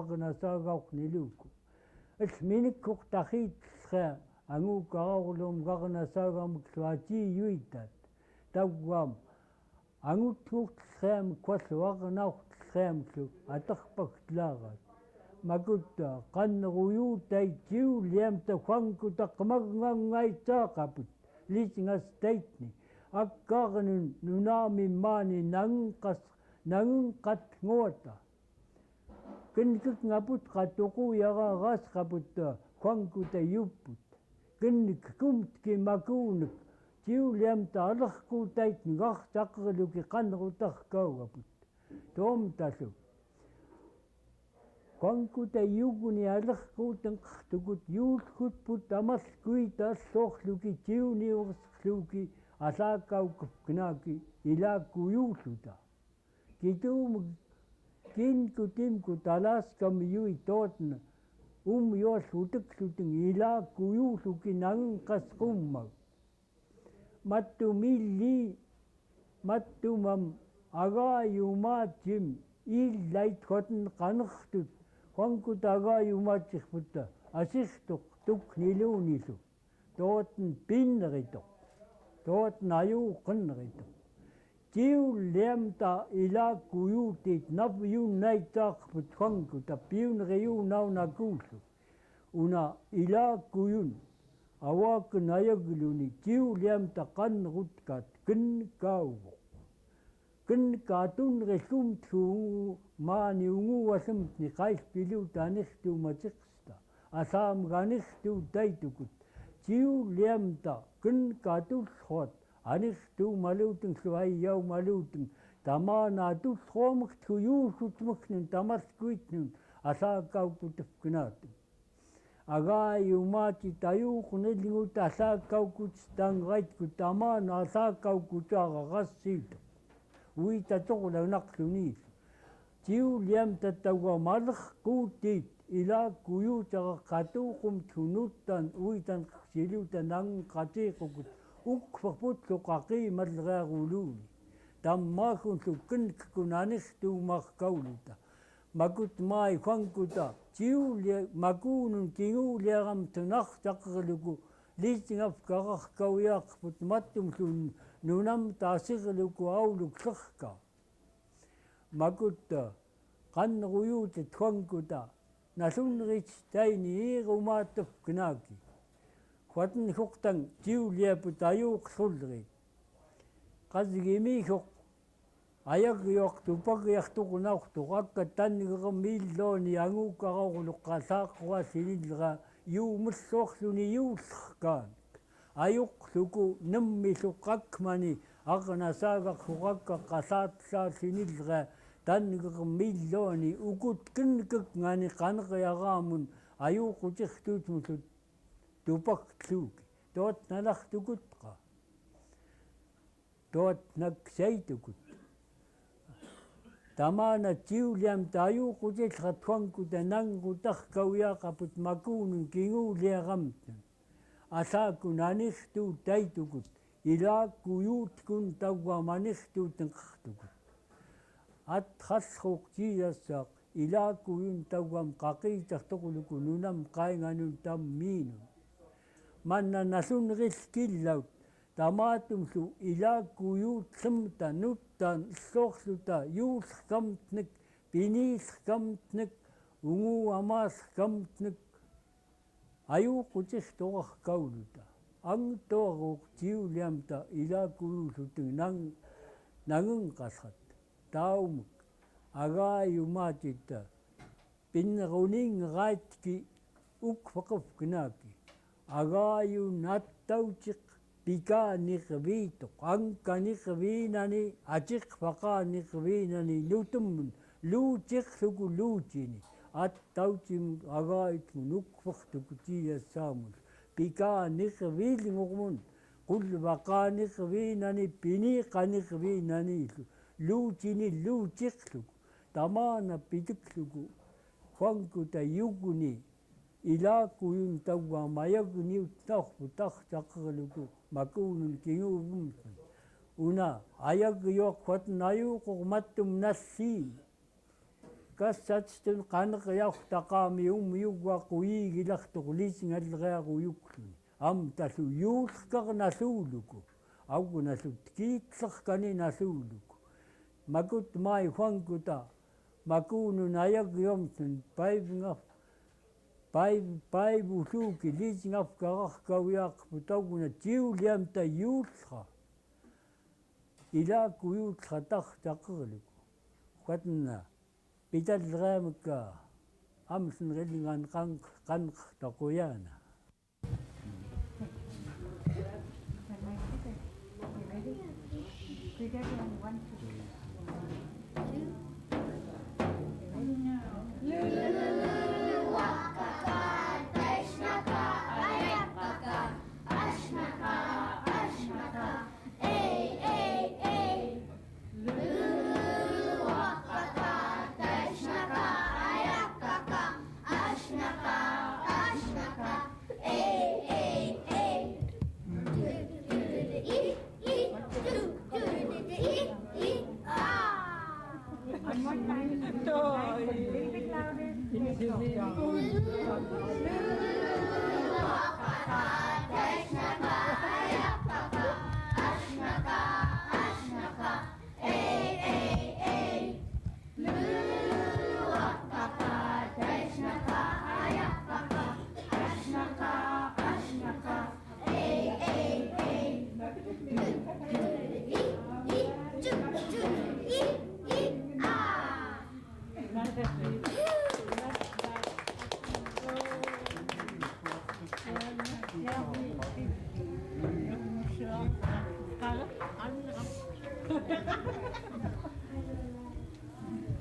arnassagarnek-llu. Minnikkuk taqiitsqa angukara'urlurnek arnassagarnek-llu ayagyuat. Tawam angutngurtellrianek kuallu arnaurtellrianek-llu atarpaktlarat. Makutta Qalarrluni tiuliamta quankuta qamagngangaittaaqaput litingastaitni akkaarnun nunaamimmaani nangunqatnguata kinnikngaput qatuquyaraarasqaputta quankuta yupput kinnikkumtki makuunek tiuliamta alerquutet artaqerluki qanrutarkaugaput toomtallu quankuta yuguni alerquutet yuulkutput amalkuita alluorluki tiuniursluki allakaukapknaaki ilakuyulluta kituumuk kinkutimkut alaskami tootna yualluteklutin ilakuyulluki nanqasqummag mattumam agayumaatjim illait hoten qanertut quankuta agayumaatjirputta asirtuq tuknilunillu tooten pinnerituq tuatnayuiruyuciatnek tiuliamta ilakuyuutit navyunnaitaaqput quankuta piunriyunaunakuullu una ilakuyun awaakan ayagyuni tiuliamta qanrutkat kinkauvo kinkatunrillumtlu maani unguwasamtni qaillpiluta anirtuumatiqsta asaamganirtuu taitukut tiuliamta kinkatullruat anirtuumalutenglu ayyaumaluteng tamaanaatullruamektlu yuullutmeknun tamalkuitnun allakaukutapknaatun agayumaati tayuuqnilngut allakaukutstangraitkut tamaana allakaukutaaqaqassiita uitatoqlanaqluniillu tiuliamta tawam alerquutet ilakuyucarakatuuqumtlu nuttan uitanqsiluta nanqatiiqukut ukverputlu qaqimalleruuluni tammaagunlu kenkekun anirtuumayarakuuluta makut mai quankuta makuunun kinguvararkamtun artaqerluku litingafqararkauiaqput mattumlu nunamta asirluku auluklerka makutta Qalarrluutet quankuta nallunrits taini iirumaatapknaaki quatenhuqtang tiuliaput ayuuqlullerit qasgimi huq ayagyuat tupagiartuqunartuq akka tannigermilluuni angukara'urlurnek qallaaqquassinillera yuumulluorluni yuullerkaanek ayuqluku nemmillu qakmani arnassagarnek-llu qallaatlaallunillera tannigermilluuni ukut kinnikngani qaneriyaraamun ayuuqutirtuutmullut tupakluuki tuatnalartukutqa tuatnaksaitukut tamaana tiuliamta ayuuqutillrat quankuta nanrutarkauiaqaput makuunun kinguliaramtun allaakun anirtuu taitukut ilakuyuutkun tawam anirtuutenqartukut atqallruuq tiyassaaq ilakuyun tawam qaqiitartoqluku nunam qainganun tammiinun manna nallunrillkillaut tamaatumllu ilakuyuutlemta nuttan illuorluta yuullerkamtnek piniillerkamtnek unguamaallerkamtnek ayuuqutirtoqarkauluta angtoaruuq tiuliamta ilakuyulluteng nangenqallrat taumuk agayumaatitta pinneruninngeraitki ukvaqavknaaki agayun attauciq pikaanirviituq ankanirviinani atiqpaqaanirviinani lutummun luutiqluku luutini attaucim agaitmun ukvertuku tiyassaamul pikaanirviilngurmun qulvaqaanirviinani piniiqanirviinaniillu luutini luutiqluku tamaana pitikluku quankuta yuguni ilakuyun tawam ayagyniutnaarput artaqerluku makuunun kinguvumtun una ayagyuat quatnayuuqor mattum nalliin kassatstun qaneqyaurtaqaami iligillartuqliisingalleриaquujukluni tallu yuullernalluuluku augunallut kiitlerkani nalluuluku makut mai fankuta makuunun ayagyomtun paivulluuki liisingafqararkauiaaqput auguna tiuliamta yuullra ilakuyucaratartaqerluku qatna pitalleriamekka amsenrillingan qaneqtaquyaana.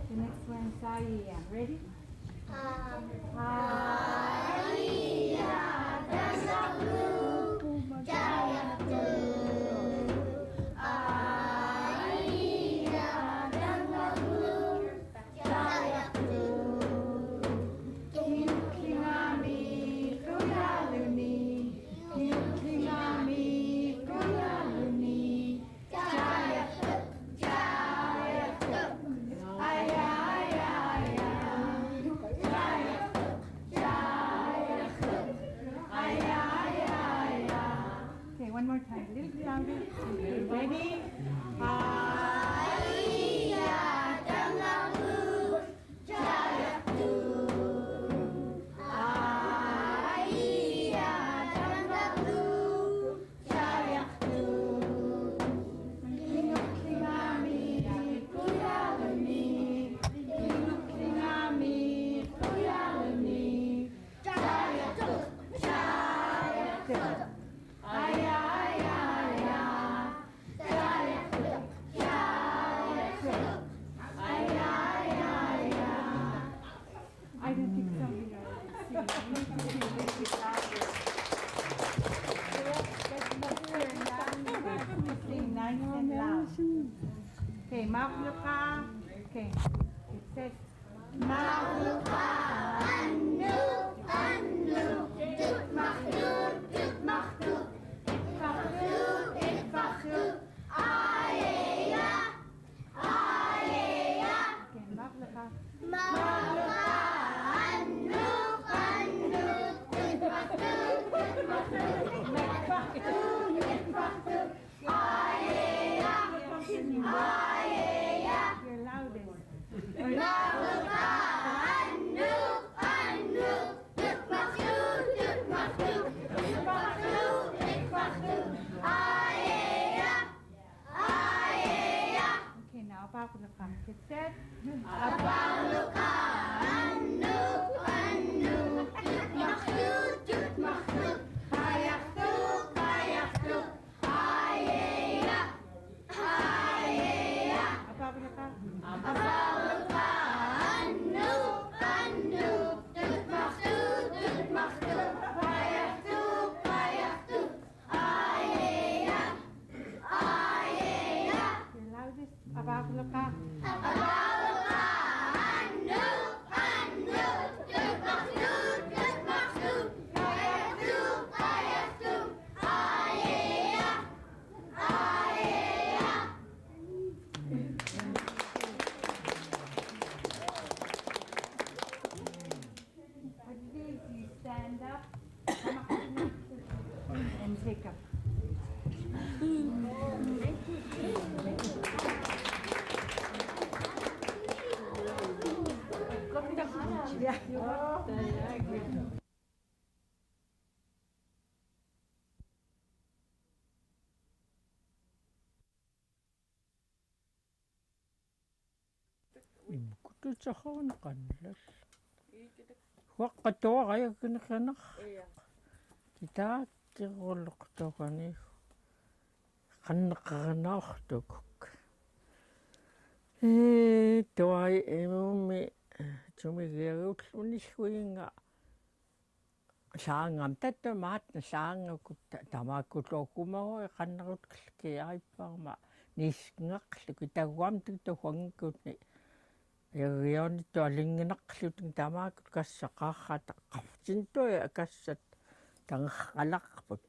The next one, Saya. Ready? Okay, one more time. A little bit louder. Ready? I don't think so. Sing nice and loud. Okay, Maqista. Okay, it says your loudest. Okay, now Maqista. It said your loudest. Sikap. Kututsaxaana qannal. Huaqqatuaqayakineqanaq. Titaattiqulluqtuqani. Qanneqqanaartukuk. Tuai emumi tumigiaruullunilluinga saangam tattamaatna saangakut tamaakkulluukumagui qannerutkelkiaipparma niisngaqluku taguam tutuangkutni Yagionito alinginaqlutin tamaakut kassaqaarrata qaftintuya kassat tangerqalaqput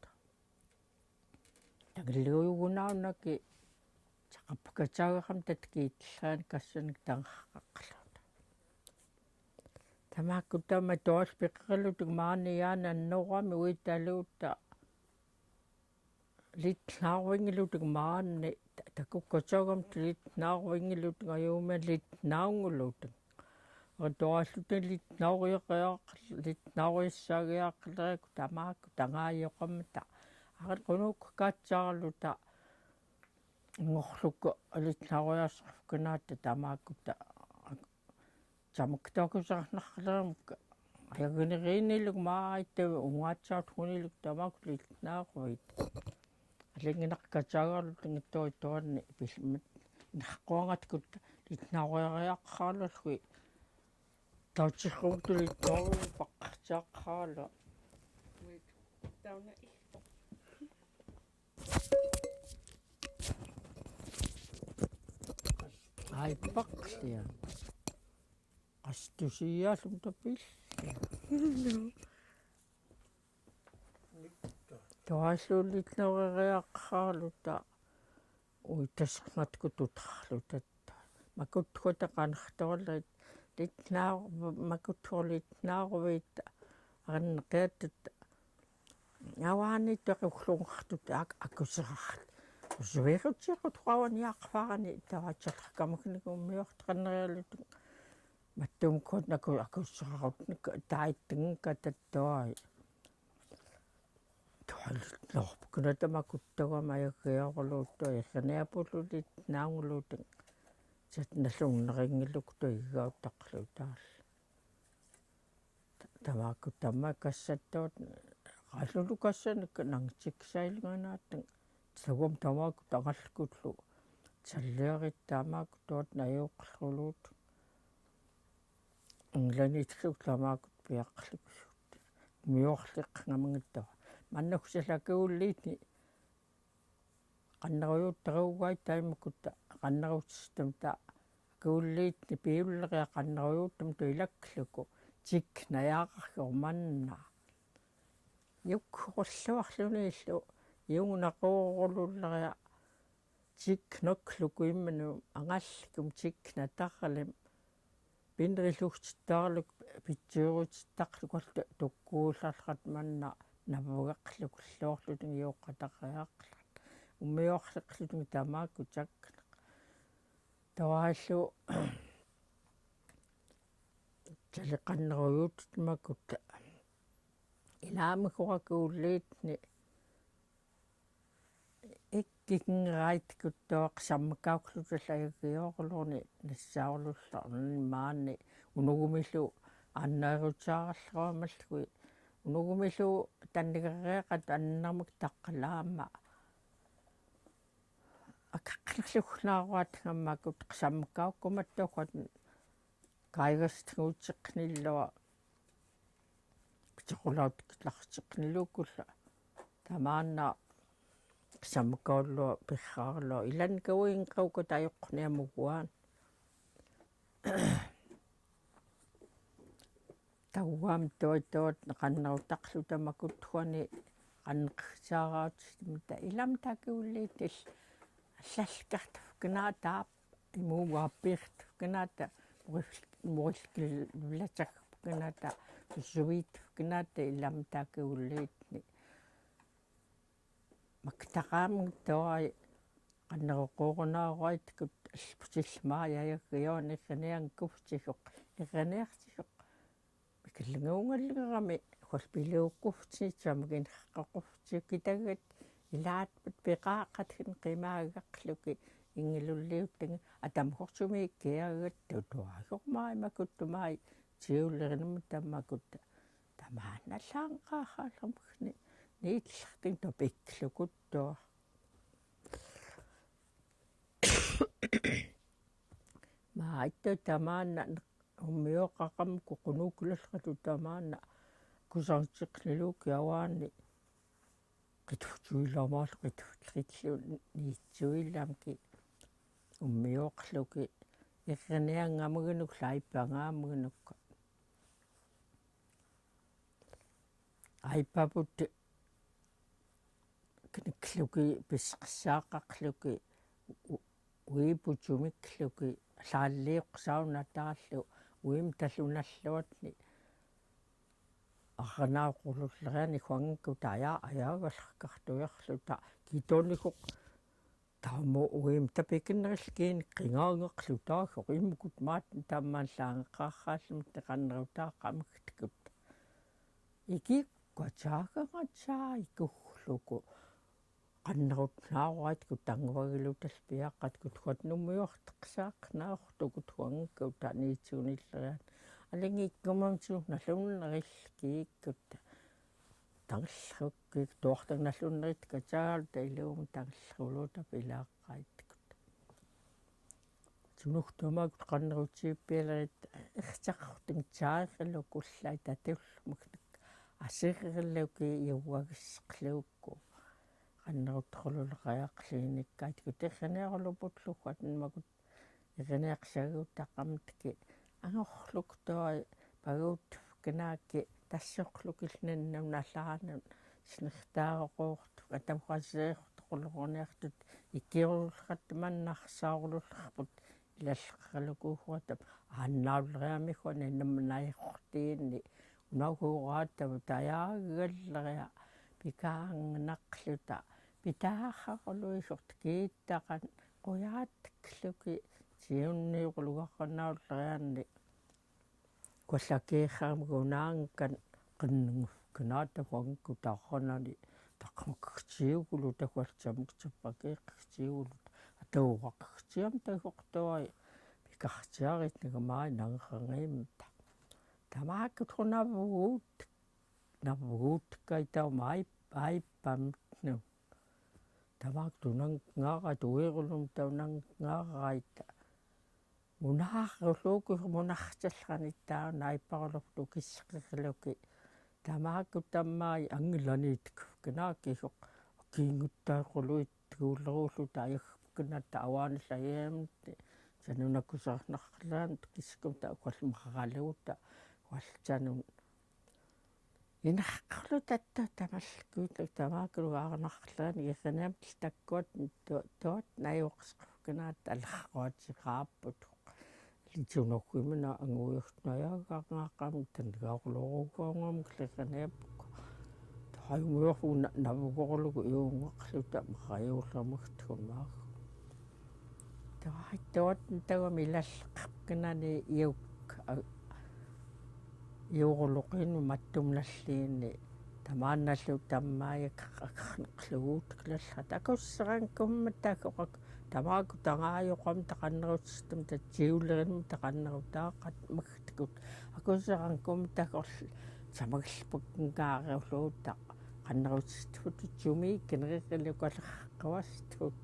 tagilluugunaunaki taqappakatsaageqam tatkiitillraani kassanik tangerqaqqlut tamaakut tama toaspiqqalutuk maaniyaana annoqami uitaluutta litnaaruingillutuk maanni takukkatsagam litnaaruingillutuk ayuuma litnaungullutuk toallutin litnaaruyissaagiaqqleeku tamaakku tangaayoqammata aqalqunukku kaatsaarluta ngorlukku litnaaruyassarfukanaata tamaakkuta tamaktakusarnarleramukka ayagineriinilluk maaitta ungaatsaartugunilluk tamaakku litnaaruit алингинаққатсаагаарлу тингиттуитtuanни пилмат наққуангаткут литнаарuyariaqqaarlullu таутсихруутулиттуару паққартиаққаала тауна айпақлиа qastусиаалум тапил Toaslulitnoriaqqaarluta uitassernatkututtarluta makuttuta qanertorlit litnaaru makuttuorlitnaaruviit arneqiatat awaanittuqulluungartut akkuserart usuirutsiqut qawaniaqqvaarni tavaatserqamaknikummiortaqanneriallut mattumkut akkusserarutnik taittingka tattuai Lorpukkunata makuttagama ayagiorluuttu irniapullulit naangulluuteng satnallunneringilluktu igauttaqluutaal tamaakuttamma kassattuut qallulu kassanek nangtiksailinganaatteng sagum tamaakut angalkullu salliarit tamaakut tuatnayuiruyuciatnek nglanitlu tamaakut piaqqluksut miorliqqngamangittawa маннаксалакууллиитни qanneruyuuttaruugaat taimmakutta qannerutsistam ta kuulliitni piulleria qanneruyuuttam tu ilakluku tiknayaaqarlormanna yukkurulluarluniillu iunaqorulleria tiknokluku immanu angallkum tiknatarlim pinrilugtittaarluk pitsiurutittaqluku tukkuullarrat manna Navugaqlukulluorlutin yuuqqataqayaaqlat ummiorliqlutin tamaakku takkaq tawaallu taliqanneruyuuttimakutta ilaamikuqakuulliitni ikkikingeraitkuttuaq sammakauqlutallaagiorlurni nassaarullarni maanni unugumillu annaerucaarallruamallui unugumillu tannigereeqat annarmuk taqqalaama akaqqnerluggnaaruat ngammakut qsammakauqqumattuqat kaigastguutseqqnillua pitaqulautiqlartiqqnillukulla tamaanna qsammakaullua pirraarlua ilankauinqauka tayoqqniamuguaan Tauam tuat qannerutaqlu tamakuttuani qanneqsaarautisimta ilam takuulliitil allalkartufkinaataap imuugaappiirtufkinaata murilkillatagpkinaata ussuviittufkinaata ilam takuulliitni maktaqaamung toai qanneruquurunaaruaitkut alputillmaayayaggiuan irniangkuvtisoq irniartisoq mikillunguungallugerami hualpiluuqquvtiitsamaginaqqaquvti kitagat ilaatpat piqaaqathin qimaagaqluki ingilulliuttanga atamhortumiikkiagat tutuasormaaimakuttumai tiullerinamma tammakutta tamaannallaanqaarraalermugni niillartin topiklukuttua maaitta tamaanna ummioqaqamku qunuukulallratu tamaanna kusartiqniluuki awaanni qituftuilamaal qituftlritlu niitsuillamki ummioqluki irniangamugunuk laippangaamugunukka aipaput knikluki pisqissaaqaqluki uiputumikluki laalliuqsaunataallu uim tallunalluatni arnaurtellrianek huangakku ajaagallarkartuiarluta kitoonikuq taamo uim tapikinnerilkiin qingaangeqlutaasoq immukut maatni tammaanlaangeqqaarraallumut teqannerutaaqamiktikut ikikkuatsaagagatsaa ikuggluku qannerutnaaruaitkut tanguagilutallpiaqqatkut huatnummiuarteqsaaqnaortukut huangakku taniitsuunillerian алингиккумамсу наллуннериллкииккут тангерлруккик туартагналлуннерит катаал таилуум тангерлрулуута пилааққаиттикут тунухтумаакут қаннерутсииппиалерит иртаққартин таариллу куллай татуллумагнак асерриллуки иуагиссеқлуукку qannerutterluleriaqliinikkaatigut irniaruluputluггат намакут ирниақсагуутаққамтки ангорлуктуай пагуут кнаакки тассорлукилнаннам налларанун снертаароқуурту атамхассеэртоқуллерниартут иккиоруллераттаманнарсаарулуллерпут илаллеққалукуугуатам ааннауллериамихуани намнаиқортиинни унагуурааттаву таяагаллериа пикаангнақлута питааррақулуисорт кииттақан қуяаттакклуки сиунниуқулугаққанауллериаанни куллакиирраамгунаангкан қиннугканаата фангку таарранани тақмакктиугулу такуалцамуктаппакеэққтиугулу атауаққтиам тагоқтуай пикартиарит нагамаи нангерангиимта тамааккут хунавуут навууткайтаумаи айппамтну тамаак тунангаараа туирулум таунангаарайта мунааррулууку мунарталлраниттаа наиппарулорту киссеқерлуки тамаакку таммаи ангиланиитк канааккисоқ кингуттаақулуит тгууллерууллу тааяхкканата авааниллаиамти санунаккусаарнарлаант кискум тааққалмақаралуута валлтанун инаққарлу татта тамаллкуут тамааккулу аарнарлаани ясанаамтл таккуат туатнayuiruyuciatnek алерquutet лицуноркуимна ангуйортнаяагаақаақам тангаарлооругуангам клэсанаапку тааюмуйорфуна навугорлугу иунгақлута мақаюуллермагтгумаа таахтуат тагами лаллеққанани иук иурлуқину маттумналлиинни тамаанналлу таммааяк ақарнеқлугуутклалла такуссеранкумма такоқак тамааку тангаайоқам тақаннерутсистам татсиуллеринма тақаннерутааққат магтикут акуссеранкумма такорл самагиллпаккнгаариуллуута qannerutistut tumi kineririllukallerqavastut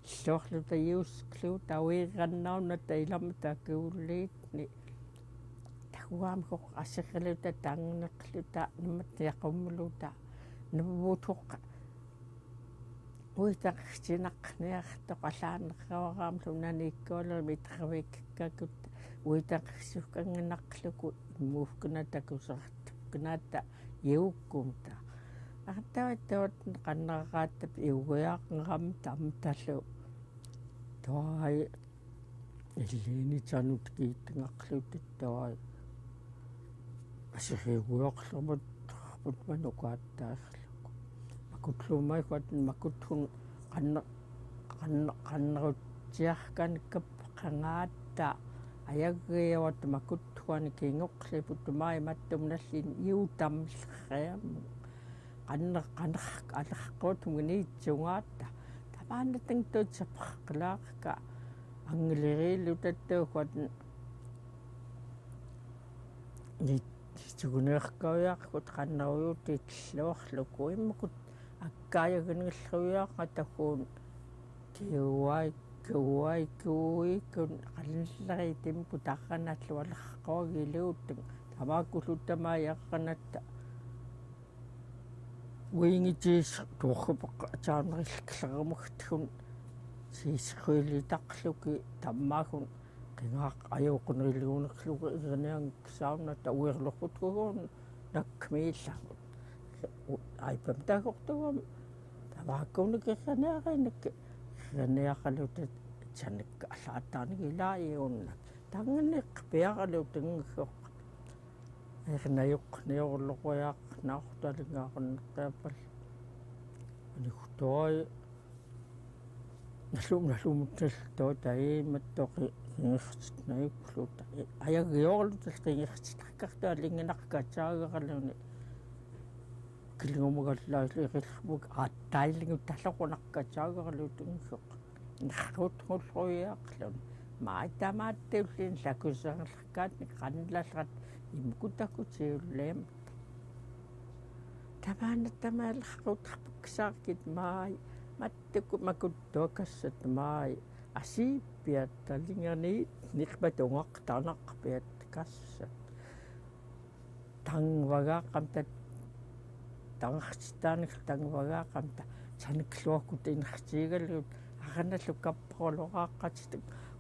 иллуарлута юусклуу тауиирраннаунна таилама такууллиитни тагуаамко ассерлута таангнеқлута намматтиақуммулута наммуутоққа уитақсинақниартоқалаанеқавараам лунаниккуалерми травиккакут уитақсуккангнақлуку иммууккуната кусартуккуната иуккумта артааттуут қаннерааттап иугуяақнерамта амталлу тоай иллиинитанут кииттангақлутаттуай асихиугуоқлермут путманукааттаарлуку makutlumai kuatin makuthun qannarutiarkanikap qangaata ayagyuat makuthuani kinguqliputtumai mattum nallin iutamllriam qannerqut miniitsungaata tapaanatang tuutsapaqlaaqqa angileriillutattuuquatin nitsuguneerkauyaaqkut qannaruyuutiitluarluku immakut akkaayaganngerluyaaqqa tahuun kiuaikuikun qallerriitim kutaqanallu alerquagiluuteng tamaakullutamaayaqqanatta uingitiis tuorrupaqqa taanerisklermugtun siisquilitaqluki tammaagun qingaaq ajuuqunriluunerlugu irniangsaunata uerlorputkugun nakmiillagut aipamtagortugam tavaakunnikirraniaqinnak irniaqalutat tanikka allaataarnigilaayiunnak tanganneqpiaqalutennguggoq irnajuqqniorluquyaaq naortalingaaqunneqqiappal anigutoi nallumuttaltootaiimattoqi qingertitnayukluta ayagiorlutal qingertitaqkartualinginarkatsaagaqaluni kilngumugallaaliqillmuk aattaillingutalloqunarkatsaagaqalutinguggoq narrutngulluyaaqlun maitamaattiullin lakussangerlerkaatnek qannallat imkutakutiulleem tamaanattamaalerquutarpaksaarkit maai mattuku makuttuakassat maai asiippiat tallingerniit niqpatungaqtarnaqpiat kassat tangvagaaqamta tangartitaanertangvagaaqamta tanikluarkut inertiigallut aqanallukapporluqaaqqatit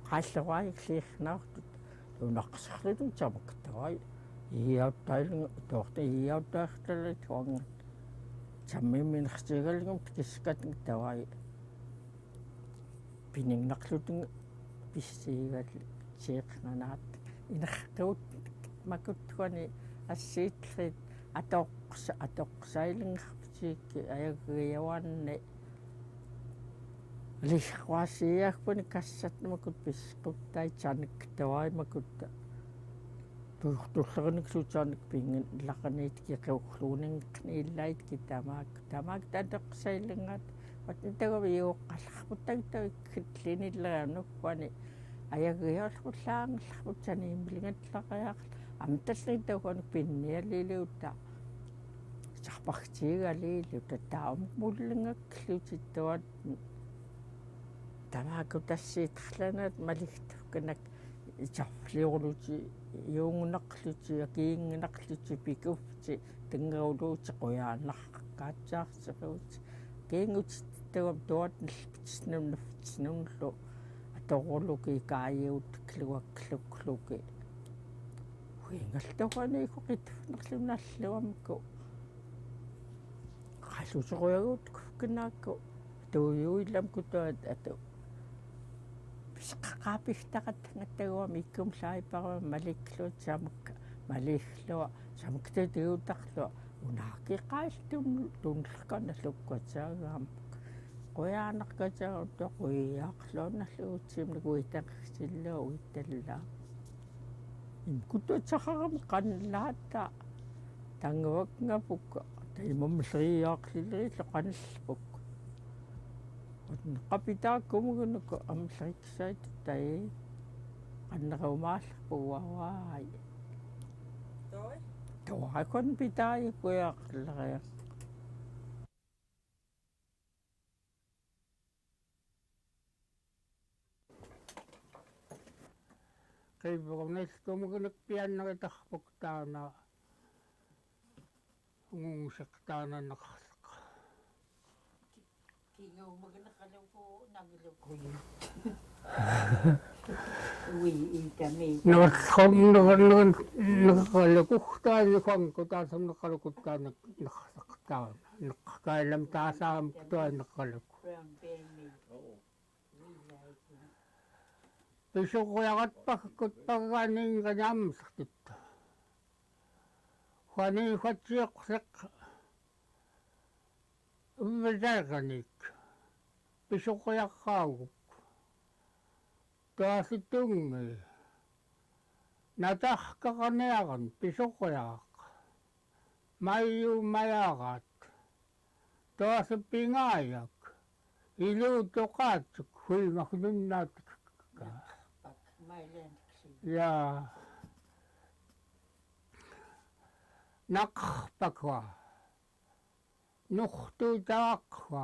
qaalleraaiglliirnaartut tunaqsarlutun tamaktaai iiauttailunga toorta iiauttaartalit huangan tammimminertiigalligum kiskatng tawai piningnaqlutun pissiigalli tiiqnanaat inertuut makuttuani assiitrit atoqqsailingerpitiikki ayagiawanni lihquaasiiagpuni kassatmakut pisquttai tanik tawaimakutta tullerinikluutaanik pingin laqaniitki qiuqluuningeqniillaitki tamaak tatoqsailingaat watnitaguviuqqallarputtagtavikkitlinilleraanukkuani ayagiaulqullaangerlarput taniimmilingatlaqayaaqla amtallingtauquanik pinnialiluuta sarpartiigaliilluta taamullingakkluutittuat tamaakuttassiitarlanaat maligtukkanak itsarliorluti iungunaqluti akiinginaqluti pikuvti tengeruluuti quyaannarqaatsaartiruuti kiingutittuam tuatnallpitsnunlu atorluki kaayiutkluakklukkluki huingaltuqaniiku qitnerlunalluamku qallusoruyaguutkukinaakku tuuyuillam kutuat atu pisqaqaapigtaqat ngattaguam ikkumlaaipparama malikluut samuk maliglua samuktutiutarlua unaakiqaalltun tunlerkanallukkuatsaagaam quyaanarkatsaagam toquiaaqluunalluutsiim uitaqertillua uitallaa imkututsaqaram qanlaata tangavakngapukka taimamlleriaaqlillerillu qanallpuk qapitaakkumugnuku amlleriksaituttai qannerumaallerpuguavaai toakon pitaaikuyaaqleria qiivuqunallumugunak pianneritарпук таана унгусеқтаананеқарлеқ кингумагнеқалуку нагилуку уи итами нерхомнернеқалукухтааникуангку таасамнеқалукуттаанак нерсеқтаана неққаалам таасаам туанеқалуку писуқуяратпаккут паганингanaamsartut хуани хатсиэқсеқ ukvelriit pisuquyarraaguk taasitungi natarqaqaniaran pisuquyaraq mayyuumayaarat taasipingaayak iluutoqaatuk huimarnunnaatuqa ja naqarpakwa nuqtuutaaqwa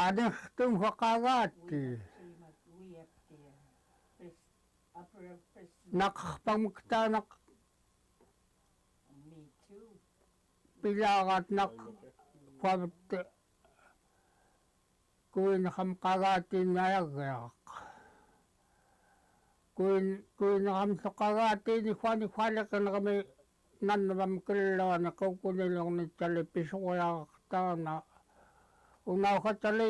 anertum waqagaatti naqarpamuktaanak pilaarat naqquavat kuinaqam qagaatiinayaggiaq kuinaqam soqagaatiini hualeqenerami nannavam kellaana qaukunilornitsali pisuquyaraqtaana unauqatali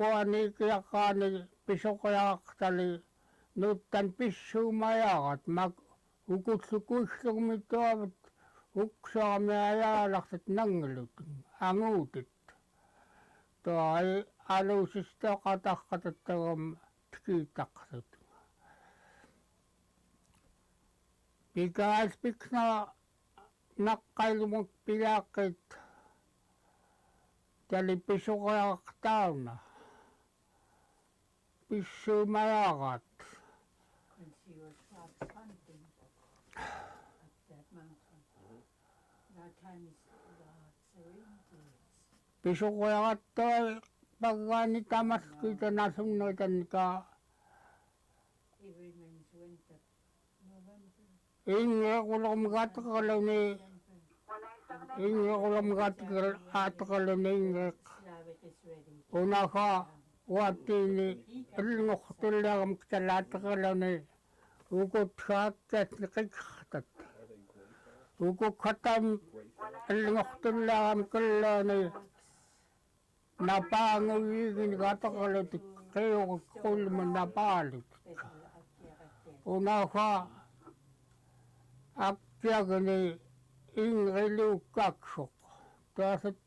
uaniikiaqaani pisuquyaraqtali nuuttan pissuumayaarat mak ukullukuillugmituavat uksooramiayaalartat nangelut anguutet toai aluusistoqataqqatattagam tikiittaqsut pikaaspikna naqqailumuk pilaaqit tali pisuquyaraqtauna pissuumayaarat pisuquyaqattoi paggaani tamaskuita nasunnoitannika ingequlormigaateqaluni ingeq unaqa uattiini illngortulleeram talaateqaluni ukuthaakkaatneqiqartat ukukhatam illngortulleeram kellaani napaanguviigin gaateqalutik qiuqulma napaalut unaqa akkiagni ingriluukkaqsuq taasat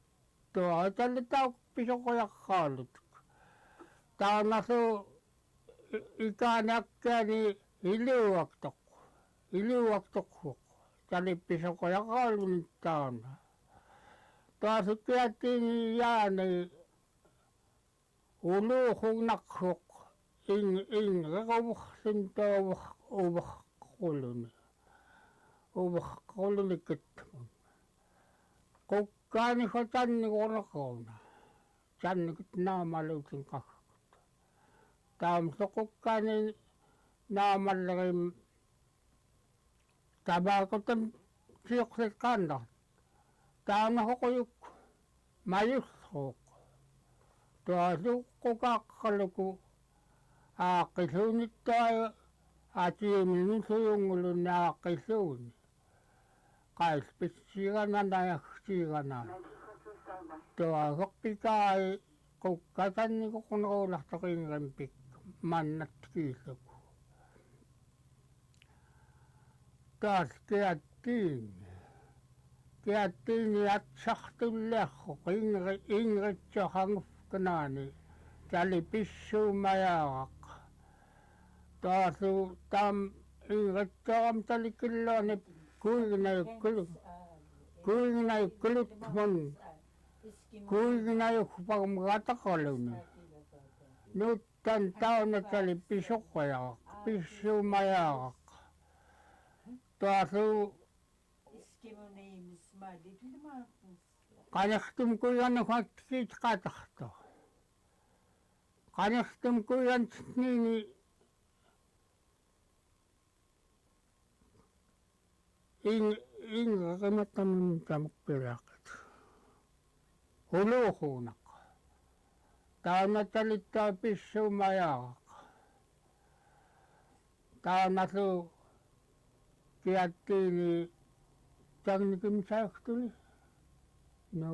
tuatalitauk pisuquyarraalut taanasu ikaanakkiani iluuaqtoqsuq tali pisuquyarraaluni taana taasukkiattiini yaani uluuqunnaqsuq ingriquvursin tauvuquluni uverqulunikkatmun qukkaani qatanniguorneqorna tannikut naamaluutin qaqqut taamso qukkaani naamallerim tabaakutam siuqsit qaannart taanahoquyuk mayussuuq tuasuqqukaaqqaluku aaqqiluunittaa atiiminusuyungulunni aaqqiluuni qaispissiigananayaksiigana tuasoqpikai qukkatanniguqoneruulartoqiinrimpik mannatkiilluku taas kiattiini atsartullearruq ingritsoqanguffkanaani tali pissuumayaaraq taasu tam ingritsoqam tali killaani kuignayukkulutmun kuignayukparmgataqaluni nuuttan tauna tali pisuquyaraq pissuumayaaraq taasu qanertum kuiganuqatkiit qatarto qanertum kuigantniini ingrimattamun tamuqpiraaqat uluuquunaq taana talittaa pissuumayaaraq taanasu kiattiini tarnikimsaartuli no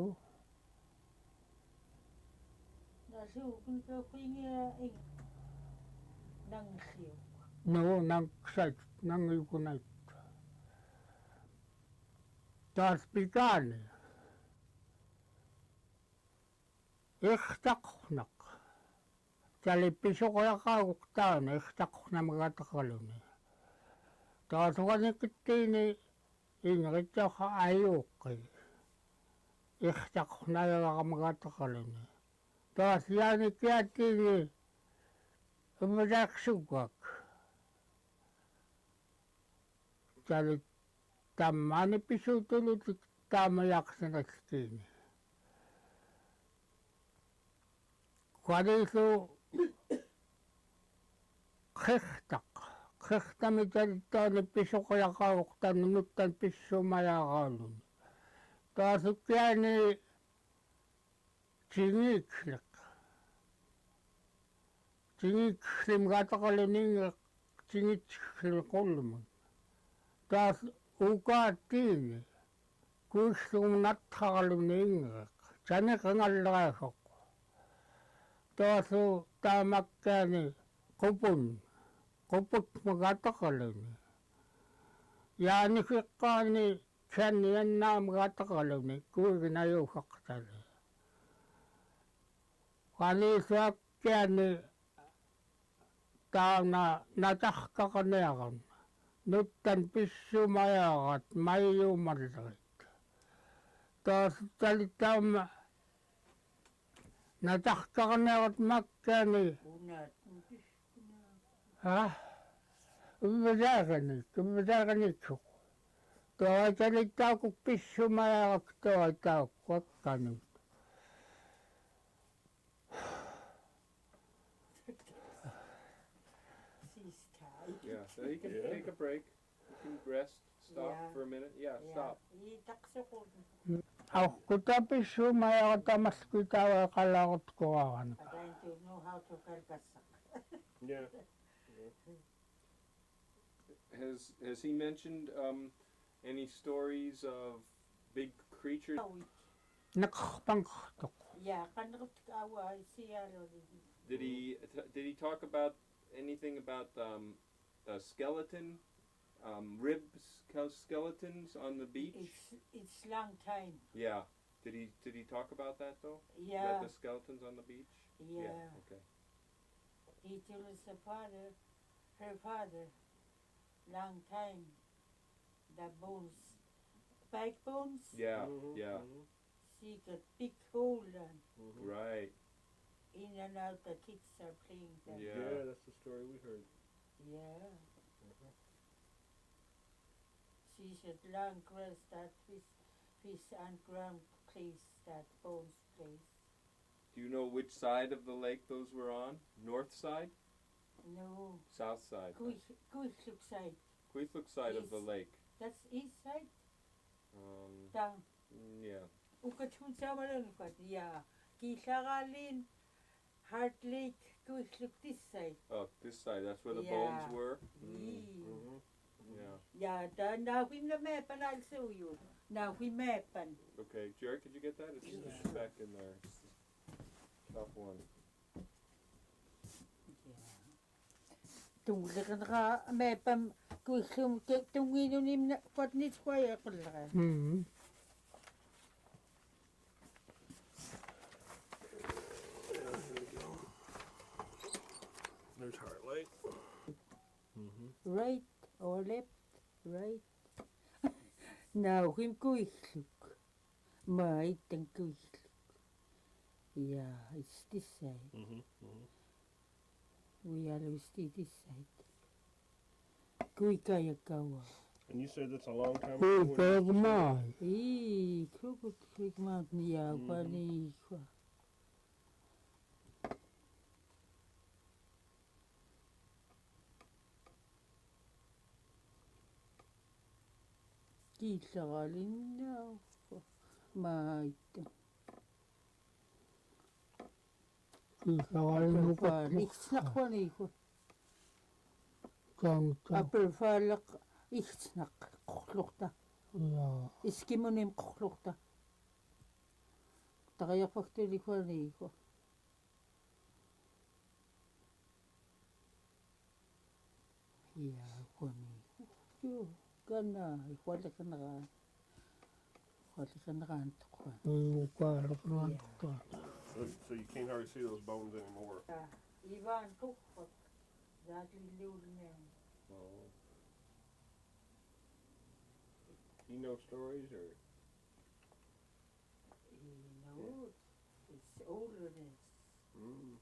no nangksait nangyukunait taas pikani. Ihtaqnak. Tali pisuqalaqauqtaana ihtaqnamagatallerluni. Taas uqanikittiini inritsaqa ayuuqqi. Ihtaqnayaqamagatallerluni. Taas yaanikiattiini umadaaqsuggak. Tali tammaani pisuutulutik taamayaqsanakkiini. Qalisu qihtaq. Qihtami talittaani pisuqalaqauqtaani nuttan pissumayaqaalluni. Taasukkiani tingikslik. Tingikslimgataqalluninga tingitsiksilqullumun. Taas ukaattiini kuissumnattaqalluningeq. Taniqangalleraasoq. Taasu taamakkaani qupun. Quput magataqalluni. Yaanifiqqaani kanniannaamagatallerluni kuiginayuuqqtali. Qalisuakkiani taana natahkaqaniaqan nuttan pissumayaqat mayyuumallerit. Taas talittaama natahkaqaniaqat makkaani ummisaaqaniksuq. Tuo talittaakuk pissumayaqak tuotaaqquakkani. Yeah, so you can take a break. You can rest, stop for a minute. Yeah, stop. Auqquta pissumayaqat amaskutaawa qalarrlquaq. Yeah. Has he mentioned any stories of big creatures? Naqarpanqartuq. Did he talk about anything about a skeleton, skeletons on the beach? It's long time. Yeah. Did he talk about that though? Yeah. About the skeletons on the beach? Yeah. Okay. He told us her father, long time, the bones, backbones, Yeah. Yeah. she got big hole and Right. in and out the kids are playing them. Yeah. That's the story we heard. Yeah. She said long grass that fish and ground place, that bones place. Do you know which side of the lake those were on? North side? No, South side? Kuisluk side. Queethlook side of the East. lake. That's east side, Down. down. Yeah. Ukatun samalangfat, yeah. Kisaralin, Heart Lake, Kuisluk this side. Oh, this side. That's where the Yeah. bones were? Yeah. Yeah, now we mapan also you. Now we mapan. Okay. Jared, could you get that? It's just back in there. It's the top one. Tunglekan ka mapan kuislum tunginunim na patnit kwaya kalra. There's Heartlight. Right or left, right. Now him kuisluk. Maitang kuisluk. Yeah, it's this side. We always see this side. Kuikayakawa. And you said that's a long time Ui ago. pegmai. Krukut Creek Mountain, yaaqvaarni-llu. Kiillagalin maita. Kisaqalluqat. Ixnaqvani-llu. Kamta. Apelfaalaq ixnaq qoqluqta. Yaa. Iskimunim qoqluqta. Taqayaqpaqtuliqvani-llu. Yaaqvaarni-llu. Yo, kana iqvallaqanaqa. qallisaneraantoqua. ukvelriit. So you can't hardly see those bones anymore. Ivaan tuqqat zaatliulluulniam. Oh. You know stories or? No, it's older than this. Mm.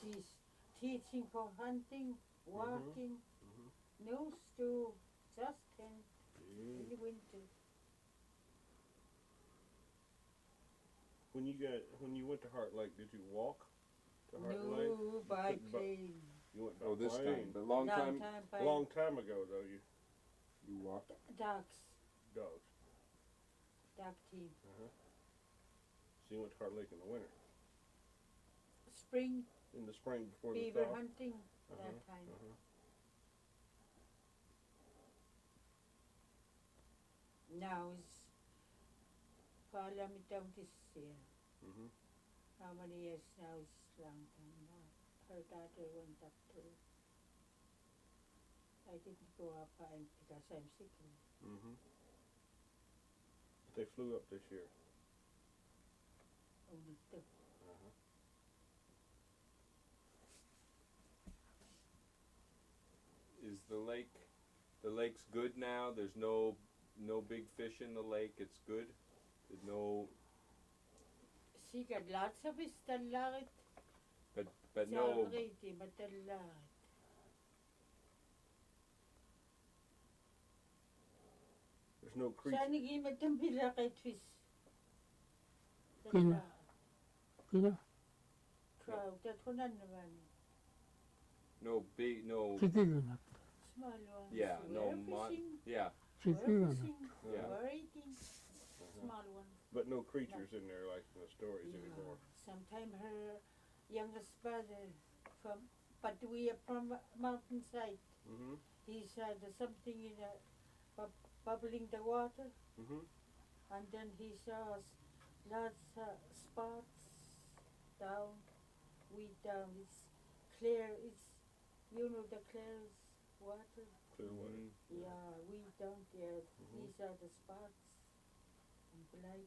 She's teaching for hunting, walking, Mhm. no stove, just tent in the winter. When you went to Heart Lake, did you walk to Heart Lake? No, by But- plane. You went by Oh, this plane. time, but long time. By Long time ago, though. You You walked. dogs, dogs. dog team. So you went to Heart Lake in the winter. Spring, In the spring before beaver the thaw. hunting that time. Now it's Parliament down this year. Mhm. How many years now? It's long time now. Her daughter went up to. I didn't go up because I'm sick. Mhm. But they flew up this year. Only two. Is the lake's good now? There's no big fish in the lake. It's good. There's no, She got lots of fish, Qalarrluni. but no. But Qalarrluni. There's no creature. Saan naging pilakit fish? Kina. Kina. Trout, that's one naman. No big, no. Sikilanat. Small ones. Yeah, no We're fishing. Yeah. We're Sikilanat. fishing. Yeah. We're eating. Small ones. But no creatures in there like in the stories Yeah. anymore. Sometime her youngest brother but we are from mountainside. Mhm. He said something in bubbling the water, Mhm. and then he saw lots of spots down. It's clear. It's the clear water. Clear water. Mhm. Yeah, we down there. These are the spots. And black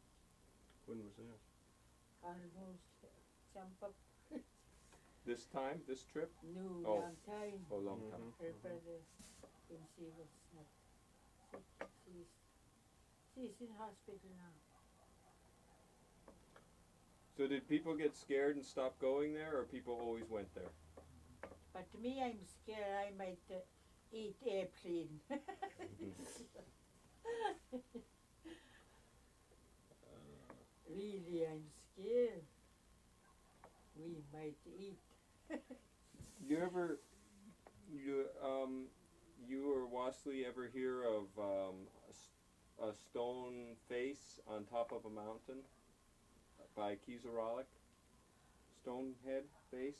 When was that? almost jump up. This time, this trip? No, Oh. long time. Oh, long time. Her brother, when she was not sick, she's in hospital now. So did people get scared and stop going there, or people always went there? But to me, I'm scared I might eat airplane. Really, I'm scared. We might eat. You or Wassillie ever hear of a stone face on top of a mountain by Qalarrluni? Stone head face?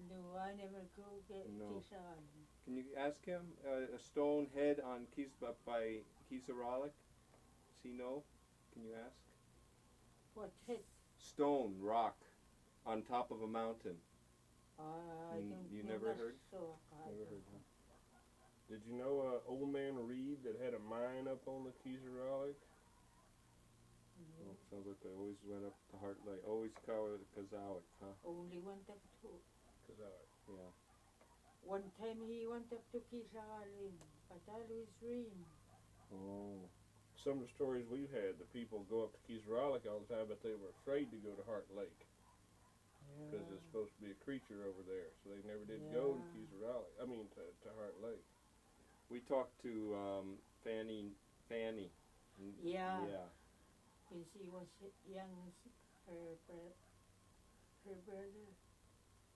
No, I never go get No. Qalarrluni. Can you ask him? A stone head on by Qalarrluni? Does he know? Can you ask? What head? Stone, rock, on top of a mountain. I don't You know never that, heard? so I Never don't heard, know. Did you know Old Man Reed that had a mine up on the Qalarrluni? Oh, sounds like they always went up to Heart Lake. Always Qalarrluni, huh? Only went up to. Yeah. One time he went up to Qalarrluni, but always rain. Oh. Some of the stories we've had, the people go up to Qalarrluni all the time, but they were afraid to go to Heart Lake because there's supposed to be a creature over there, so they never did go to Qalarrluni. I mean, to Heart Lake. We talked to Fanny. Yeah. Yeah. When she was young, her brother,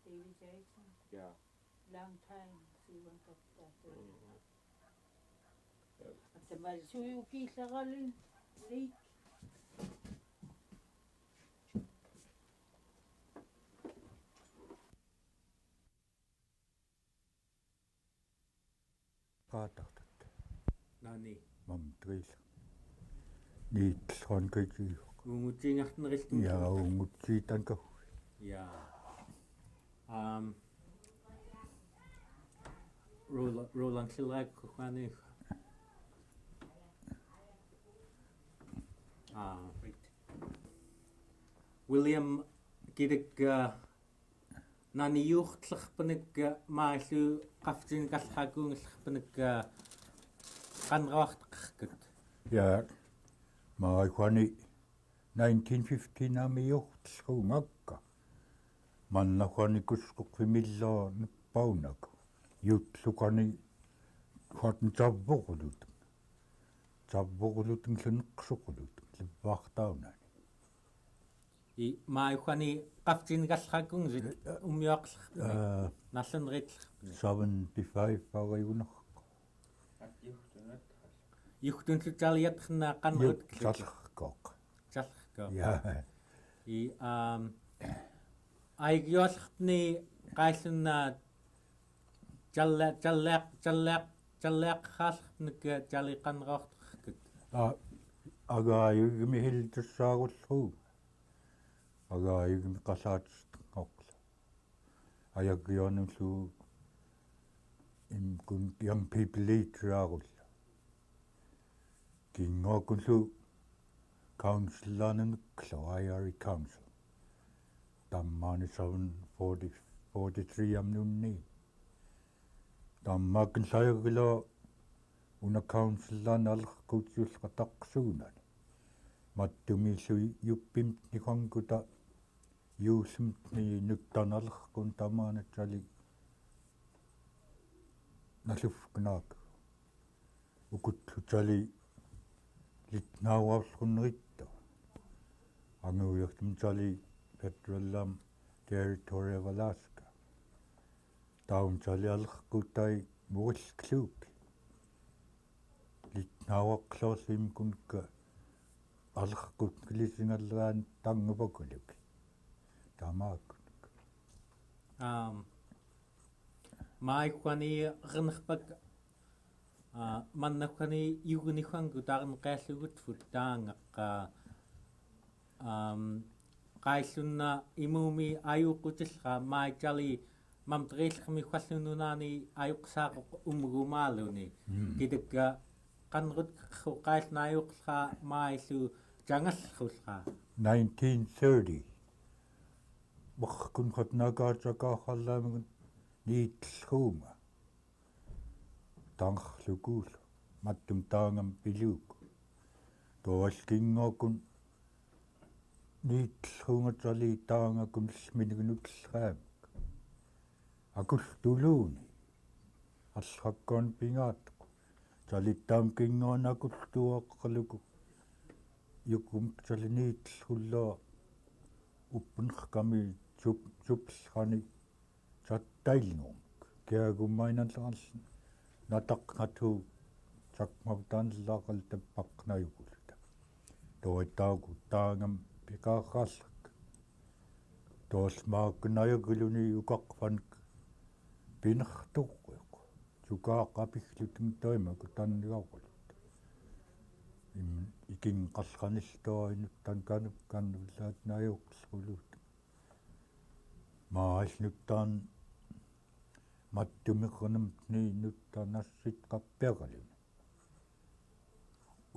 David Jackson, Yeah. long time she went up that way. At the Malsuyo Qalarrluni Lake. qaataqtat Nani. mamtriil niitlluankaki Ungutiingartnerillu. yaungutsiitanka Ja. Roland Qalarrluni. William kidik naniuurtlerpanek maallu qaftin kallarkuungillerpanek qanraarteqarkut. Ja, maaikuani 1915 naamiuortellruungakka. Mannakuani kusquqvimillaa nuppaunaku. Yutlukani huaten tavvoqulutun. Tavvoqulutun lluneqsuqulutun. Livvaartaunani. I maaikuani qaftin kallarkuungillit ummiaqlerpanek nallanritlerpanek. 75 pariunerqa. Yugtunlutariatrna qanrut Caller'kuaq. Caller'kuaq. Ja. I ayagyuatni qaallunna Caller'kuaq Caller'qanraarteqarkut. Agaayugimi hiltussaarullruu. Agaayugimi qallaatistaqorla. Ayagyuanullu kun young people leaderaarulla. Kingokullu councillornanuklo IRI council. Tammaani 43 amnunni. Tammakin sayagilo una councillorn alerquutiulqataqsuunani. Mattumillu yuppimtni qanguta yuusumtni nuttarnalerqun tamaanatsali nallufknaak. Ukutlutali litnauarlunneritto. Anguuertumtali Federal Territory of Alaska. Taumtali alerquutai murillkluuk. Litnauaqlorlim kunka alerquut kilisingallaan tangupakuluk. Tamaakkunuk. Maaikuani ernerpak mannakuani yugunikuanku taarneqaallugutfut taangaqqa qaillunna imuumi ayuuqutillra maitali mamteriillermi quallununaani ayuqsaaqoq umgumaaluni kitakka qanrutkerru qaillna ayuqllra maillu jangallerrullra 1930 waqkun qatnaakaatakaarlaamigun niitllruunga tangerlukuullu mattum taangam piluuku toalkingookun niitllruungatali taangakun llminigunutlraamak akulltuluuni allrakkoon pingaatqu talittaam kingoonakuttuoqqaluku yukum taliniitllrullaa uppunqkami supplrani tattailngum kiagummainallerallu nataqngatu takmavtaanllaaqal tappaqnayukulluta toittaaku taangam pikaarraallerk toosmaakkunayakuluni uqaqvanik pinertuqquq tukaaqapigglutun toimaku tannigaaqullut ikinqallqanilltoinut tankanup najuqllulut maallnuttaan mattumiqernamtni nuttarnassit qappiaqaluni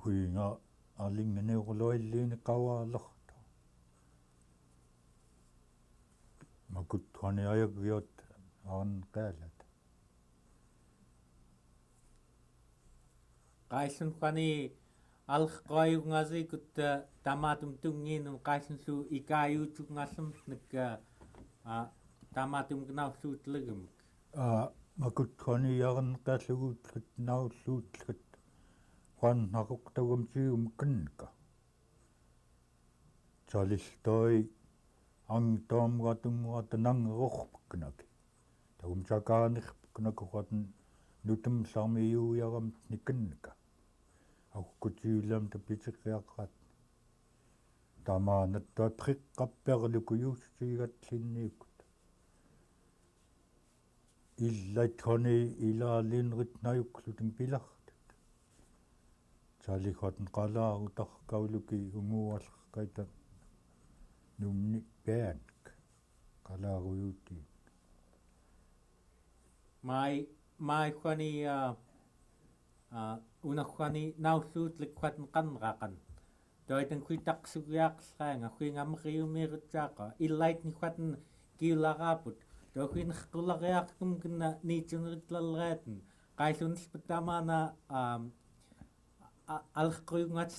huinga alingganiuqluilliini qavaallerta makuttuani ayagyuat arnqaalat qaillunqani аллеққуаюнгасикут тамаатум тунгиинун qaallunlu ikaayuutugngallermnek тамаатум гнаурлуутлэгэмк makuttuani arnqaalluguutlut naulluutlut qannaqoqtagumsium kanka talilltoi angtoomgatunguatanangerorpuknak tagum sakaanirpuknakuqatan nutumlarmiuuyaram nikanka aqutiulam tapitiqiaqat tamaanattua triqqappiarlukuyuussiigatlinniukut illatkhoni ilaalinrit najuklutun pilartut talikhaten qalaarutarkauluki unguallerkaita numni päänk Qalarrluni mai khwani unakkhwani naulluutlekquaten qanraqan toiten kuitaqsugiaqsraanga huingamriumirutsaaqa illait nihuatan kiularaaput tohuinerqulariaqkum kinna niitsuneritlalleriaten qaillunilpatamaana алерquugat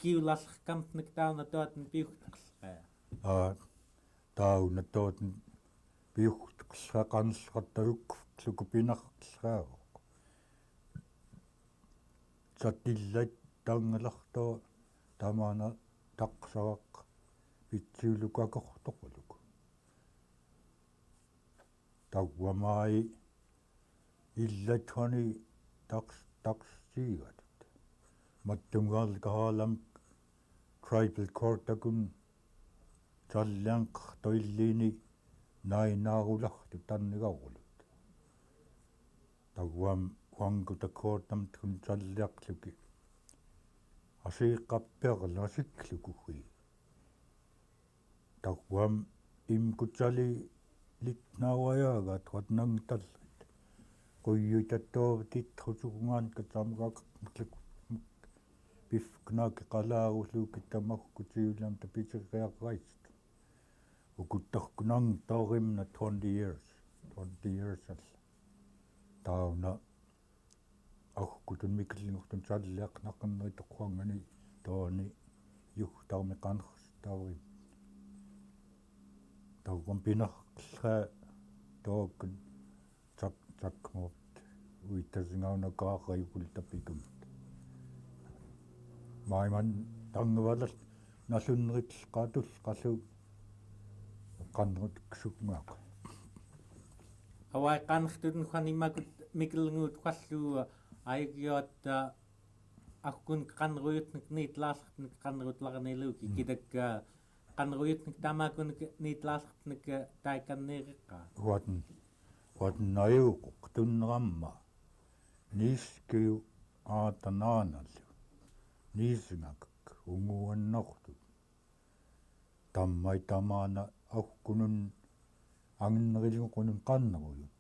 kiulallerkamtnek tauna toaten piuhtaqsraa tauna toaten piuhtaqsraa qannerqattaguklu pinarqsraago satillait taangalartoa tamaana taqsaraq pitsiulukakortoquluk tawwamai illatwani taqsiigat mattungaarlikahalam tribal courtakun tallianqartoilliini nainaarulartu tannigarulut tawwam wangutakoortamtkun talliaqluki asiiqqappiarla asiklukuhi tawwam imkutali litnaawayaagat watnangtallit quyutattoovtit husugungaan katsamgaaqarluk pifknaaki Qalarrluni tamagkutiulam tapitseriaqraist ukuttarkunang taurimna 20 years tauna ahkutun mikillingurtun salliaqnaqanneritoqquangani tooni yuhtarmeqanerс taurim tauqam pinarqsra tookun takmort uittasingaunakaarayukul tapikum maiman tanguvalal nallunnerit qaatull qallu qannut ksukngaq awai qanertun khanimakut mikilnguut qallu ayagyuat akkun qanruyutnek niitlaarlertnek qanrutlarni-llu kitak qanruyutnek tamakun niitlaarlertnek taikanneeriqqa huaten najuuquq tunneramma niiskiu aatanaanallu niisingakak unguannortut tammai tamaana ahkunun angennerilunqunun qanneruyut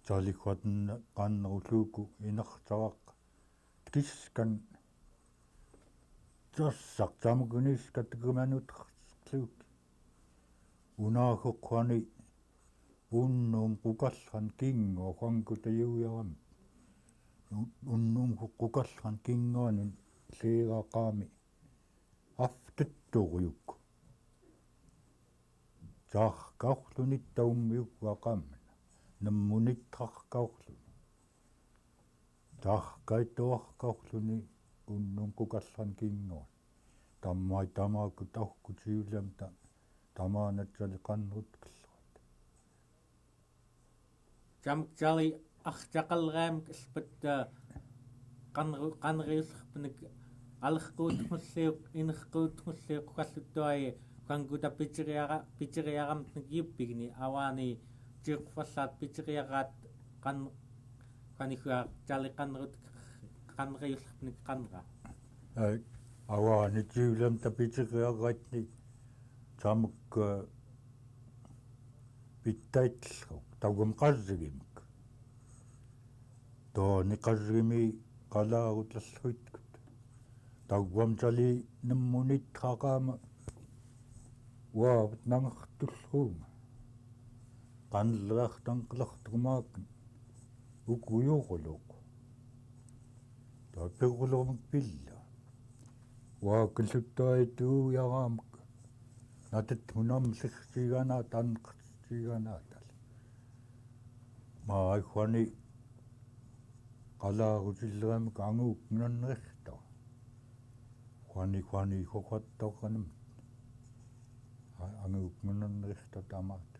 talikhuaten qannerulluuku inertaraq kiskan tassaq tamukuniskat unaahuqqani unnum qukallan kingo huangutayuuyaram unnum qukallan kingoanun leeraqaami aftutturuyuk taarqaurlunit taummiuqqaqamna nammunittarqaurluni taarqaittuarqaurluni unnum qukallan kingoan tammai tamaakut ahkutiulamta tamaanatsali qannerutkellerat jamjali artaqalraamek alpatta qanriullerpnek alerquutngulliuq inerquutngulliuq qalluttuai kanguta picheriaramtnek yuppigni awaani tiuqfallaat picheriaraat qanihua jali qannerut qanriullerpnek qanra awaani tiulamta picheriaraatni tamuk pittaitllruq tawam qasgimik tooni qasgimi Qalarrlulluitkut tawam tali nammunittraqaama waavat nangertullruunga qanlerartanqelartumaakun ukuyuruluq taapirulormak pilla waakulluttaituuyaraamak natat hunamlirsiganaa tanqersiganaatal maahuani Qalarrluni anguuknannerta huani hoqattorranam anguuknannerta tamaat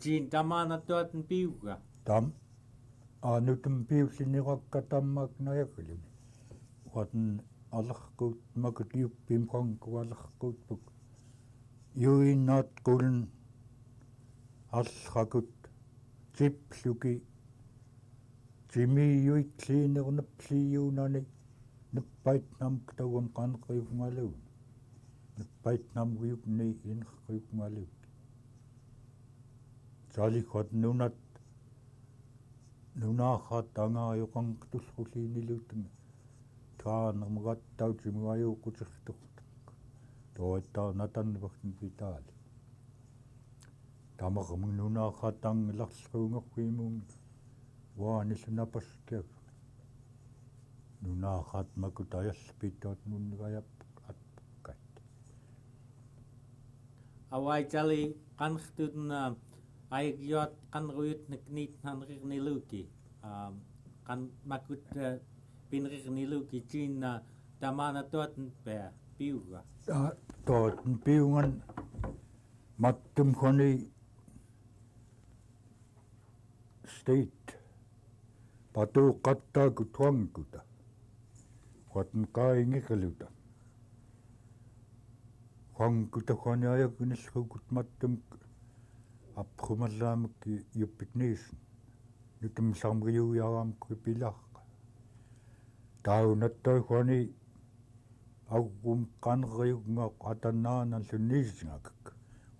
jin tamaana toaten piuga tam aanutum piullinirakka tammaaknajakulun huaten alerquut makut yuppim qankualerquutpuk yuinnaat qulun allrakut tipluki timiyuit kliinernerpliiunani neppaitnamk tawam qanqriugngaluun neppaitnamguyukni inerqriugngaluut salikhat nunaaxaat angaajuqanqtullrulliiniluteng traannermagattautimugayuuqqutertuq toittaarnatannerpartin pitaali tamarmununaaqqatangillarluungerfiimuun waanillunapaskiag nunaaqqat makutajallepittuat nunnigayappak atpakkat Awaitalli qanrtutna ayagyuat qanruyutnek niitnanrirniluki qan makut pinrirniluki tiinna tamana tuatnpea piuga tootn piungan mattum khoni state patu qattaaku tuanguta qatn qaingikaluta qanguta khoni ayagunilrukut mattum aprumallaamukki yuppikniisen nutum sarmriujaaraamukki pilarqa taunattoi khoni augum qanriugnaq atannaanallunniisingakak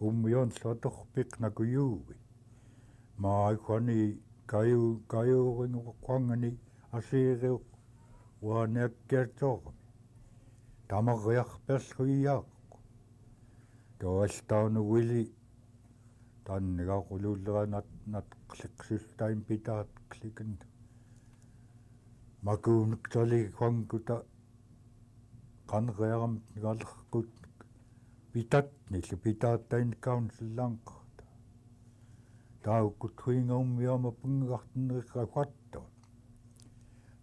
ummion sotorpiqnakujuugi maa khoni kayuuringuqquangani asiiriuq waaniakkiatormi tamarriarpersruijaaqq toastaunuwili tannigaaquluulleranat natqliqsistaim pitaat klikin makuunuktali qanguta qanriaram nigalerquutnek pitatnillu pitaatain councillaanqarta taukut huingaummiama pungigartinnerikkaquatto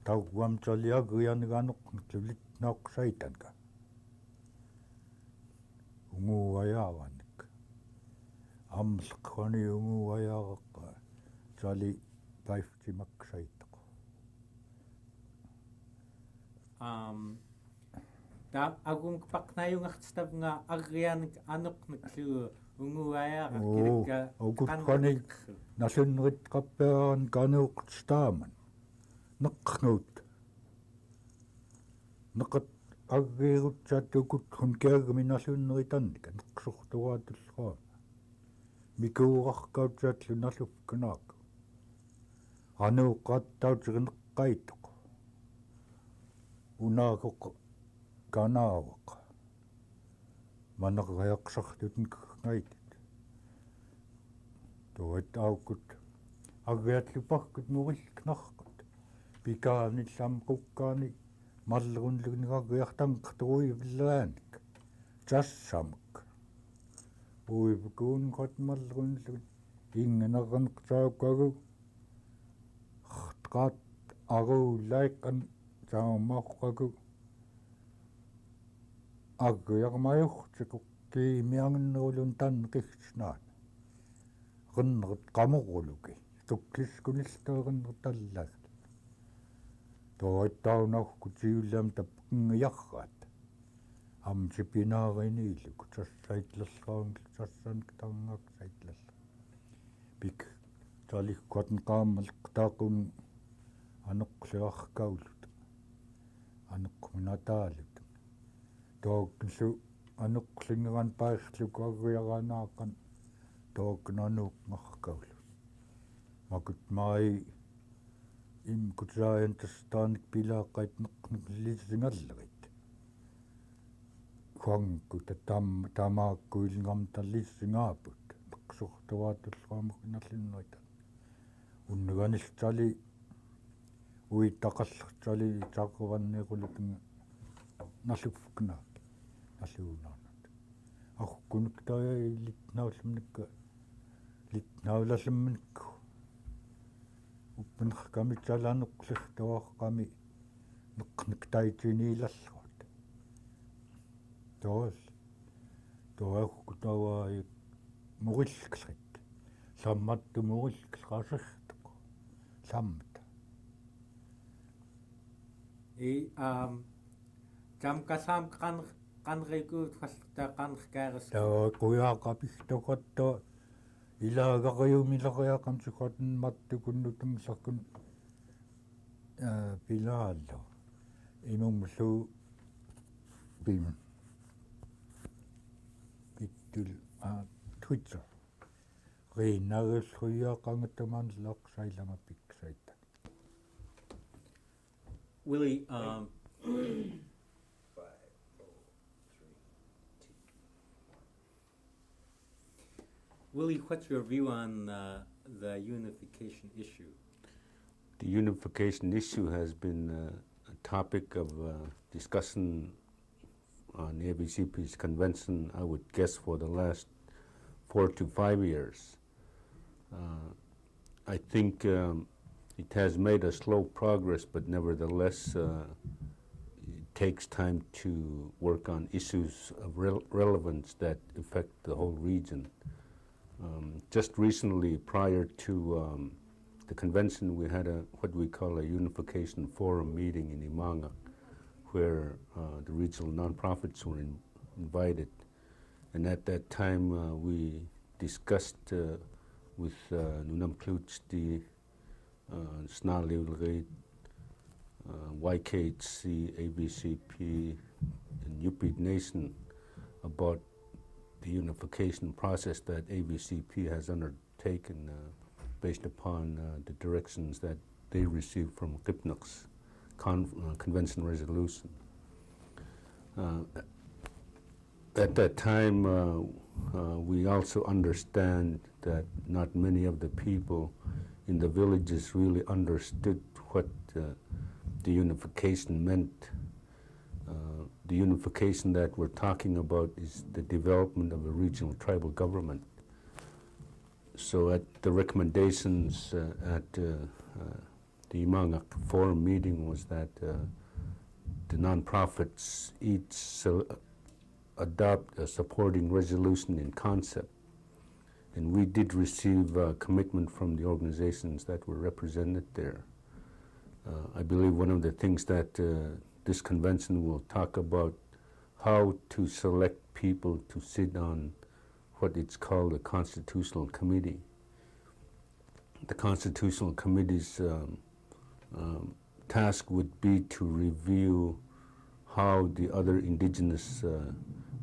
tauguam taliagrianigaanoqneklu litnaoqsaitanka unguajaaranek amleqqani unguajaaraqqa tali paiftimaksaittaq ta agum paqnayungartstavnga arrianek anoqneklu unguajaara kilikka ukutqani nasunnerit qappearaan kanuuqtstaaman neqqnguut neqat aggiirutsaat ukutqun kiagmi nasunneritannика neqsortuaatullraama mikuurarkautiatlu nallupkanaaq anuuqqattautigineqqaitoq unaakoq kanaavaq manerriaqsartuten kngaitit toit aukut aggiatluparkut murillknarqut pikaanillam qukkaani mallerunlugnigagiartanqerturuivillaanik tassamak uipukuunqat mallerunlug ingenernerqtaukkagu qat aruulaikkan taamauqqagu аггиармаюртикук киимиангнерулун таннеқигтнаат риннерт qamoruluki tukkiskуниллтуериннерталлаат тоиттаунарку тиуллам таппингиарраат амсипинааринилу тассайтлерлаангл тассанк тарнгааксайтлерла пик таликкуатн qaammalqtaaqun анеққлиаркаулут анеққминатаалут тооккиллу анеққлингеран паерлуку аггиараанаақан тооккнаануукнаркаулу макут маи им кутсааян тастааник пилааққайт неқник лиссингаллерит хуангку тамаакку илнгам таллиссингаапут неқсортуаатуллраамак наллиннерита уннеганиллтали уиттақаллертали тааққуванниқулутинга наллуффкнаа наллуунаарнат аркунуктая литнауллумникка литнаулаллумминикку уппинерками талаанеққлертуаққами неқниктаитиниилаллерут тоаккутаваа муриллклерит самматту муриллклерасертоқ саммата Камкасаам qanrikuut qallertaa qanrkaaris таа куяақапигтоқатто илаагақиумилариақамсукатн маттукуннутумсаркун пилаалло имуммлу бим биттул Twitter ринагерлуяақангаттамаан лоқсайлама пиксайта Willie Willie, what's your view on the unification issue? The unification issue has been a topic of discussion on the ABCP's convention, I would guess, for the last 4 to 5 years. I think it has made a slow progress, but nevertheless it takes time to work on issues of relevance that affect the whole region. Just recently, prior to the convention, we had what we call a unification forum meeting in Imanga, where the regional nonprofits were invited. And at that time, we discussed with Nunamkluchti, Snarliulrit, YKHC, ABCP, and Yupik Nation about the unification process that ABCP has undertaken based upon the directions that they received from Qipnaq's convention resolution. At that time, we also understand that not many of the people in the villages really understood what the unification meant. The unification that we're talking about is the development of a regional tribal government. So at the recommendations at the Imanga Forum meeting was that the nonprofits each adopt a supporting resolution in concept. And we did receive a commitment from the organizations that were represented there. I believe one of the things that this convention will talk about, how to select people to sit on what it's called a constitutional committee. The constitutional committee's task would be to review how the other indigenous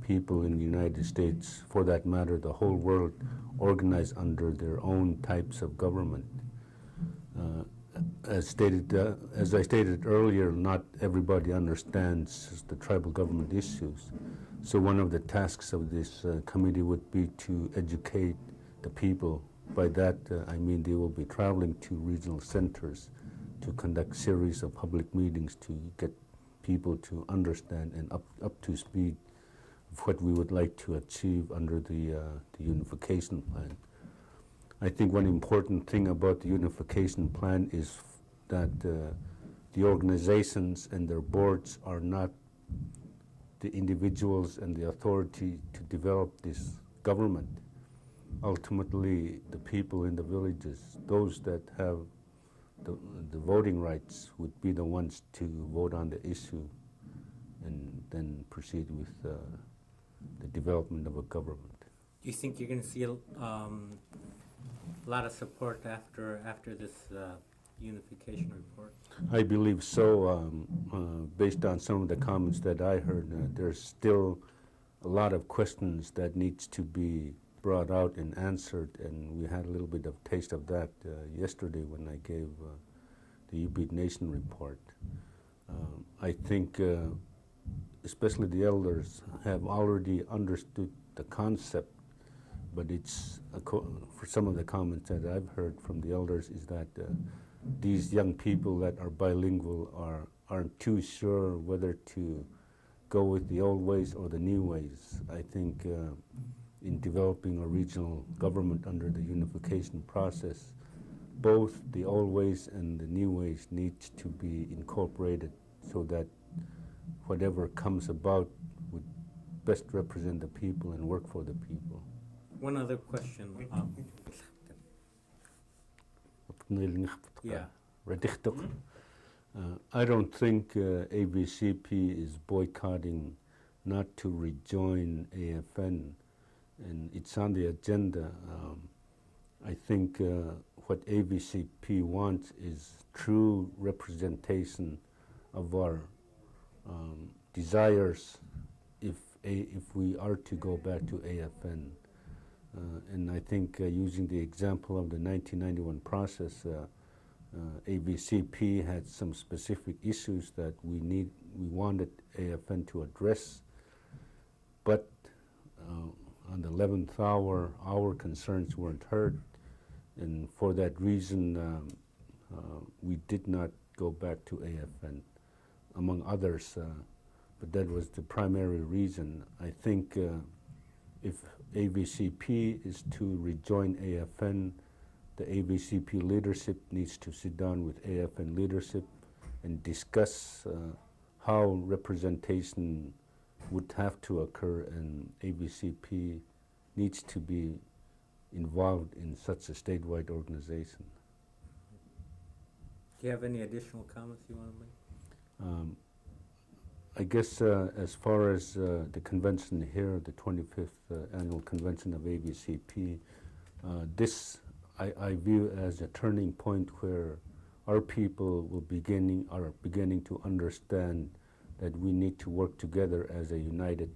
people in the United States, for that matter the whole world, organize under their own types of government. As I stated earlier, not everybody understands the tribal government issues. So one of the tasks of this committee would be to educate the people. By that, I mean they will be traveling to regional centers to conduct series of public meetings to get people to understand and up to speed of what we would like to achieve under the unification plan. I think one important thing about the unification plan is that the organizations and their boards are not the individuals and the authority to develop this government. Ultimately, the people in the villages, those that have the voting rights, would be the ones to vote on the issue and then proceed with the development of a government. Do you think you're going to see a lot of support after this unification report? I believe so. Based on some of the comments that I heard, there's still a lot of questions that needs to be brought out and answered, and we had a little bit of taste of that yesterday when I gave the Yupik Nation report. I think especially the elders have already understood the concept, but it's, for some of the comments that I've heard from the elders, is that these young people that are bilingual aren't too sure whether to go with the old ways or the new ways. I think in developing a regional government under the unification process, both the old ways and the new ways need to be incorporated so that whatever comes about would best represent the people and work for the people. One other question. Yeah. I don't think ABCP is boycotting not to rejoin AFN, and it's on the agenda. I think what ABCP wants is true representation of our desires if we are to go back to AFN. And I think using the example of the 1991 process, AVCP had some specific issues that we wanted AFN to address, but on the 11th hour, our concerns weren't heard, and for that reason, we did not go back to AFN, among others, but that was the primary reason. I think if AVCP is to rejoin AFN, the AVCP leadership needs to sit down with AFN leadership and discuss how representation would have to occur, and AVCP needs to be involved in such a statewide organization. Do you have any additional comments you want to make? I guess as far as the convention here, the 25th annual convention of AVCP, this I view as a turning point where our people are beginning to understand that we need to work together as a united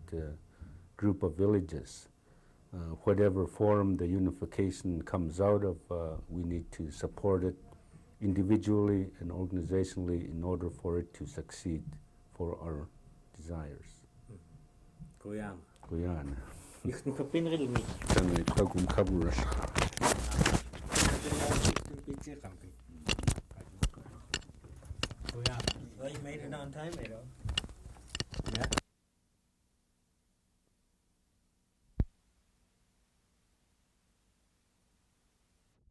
group of villages. Whatever form the unification comes out of, we need to support it individually and organizationally in order for it to succeed for our desires. Kuyan. Kuyan. Iknukapinrilmi. Kami kagum kaburas. Kuyan. Well, you made it on time, Edo.